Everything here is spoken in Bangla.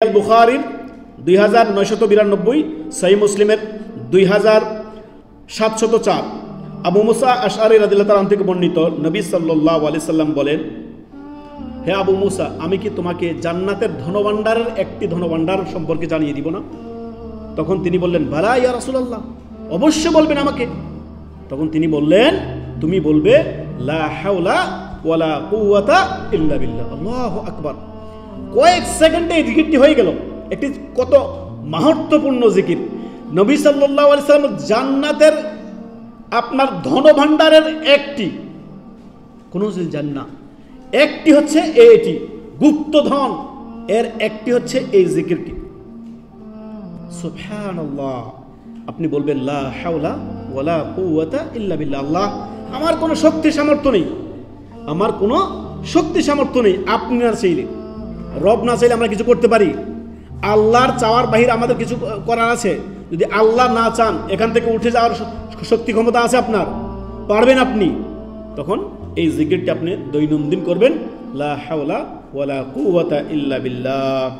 বুখারীর 2992, সহিহ মুসলিমের 2704, আবু মুসা আশআরী রাদিয়াল্লাহু তাআলা থেকে বর্ণিত, নবী সাল্লাল্লাহু আলাইহি সাল্লাম বলেন, হে আবু মুসা, আমি কি তোমাকে জান্নাতের ধনভাণ্ডারের একটি ধনভাণ্ডার সম্পর্কে জানিয়ে দিব না? তখন তিনি বললেন, বালা ইয়া রাসূলুল্লাহ, অবশ্যই বলবেন আমাকে। তখন তিনি বললেন, তুমি বলবে লা হাওলা ওয়ালা কুওয়াতা ইল্লা বিল্লাহ। আল্লাহু আকবার। কয়েক সেকেন্ডে এই জিকিরটি হয়ে গেল। একটি কত মাহাত্ম্যপূর্ণ জিকির। নবী সাল্লাল্লাহু আলাইহি সাল্লাম জান্নাতের আপনার ধনভাণ্ডারের একটি, কোন জান্নাত একটি হচ্ছে এটি গুপ্তধন, এর একটি হচ্ছে এই জিকিরটি। সুবহানাল্লাহ। আপনি বলবেন লা হাওলা ওয়ালা কুওয়াতা ইল্লা বিল্লাহ। আল্লাহ, আমার কোনো শক্তি সামর্থ্য নেই, আমার কোনো শক্তি সামর্থ্য নেই। আপনি না চাইলে, রব না চাইলে আমরা কিছু করতে পারি? আল্লাহর চাওয়ার বাহিরে আমাদের কিছু করার আছে? যদি আল্লাহ না চান, এখান থেকে উঠে যাওয়ার শক্তি ক্ষমতা আছে আপনার? পারবেন আপনি? তখন এই জিকিরটি আপনি দৈনন্দিন করবেন, লা হাওলা ওয়ালা কুওয়াতা ইল্লা বিল্লাহ।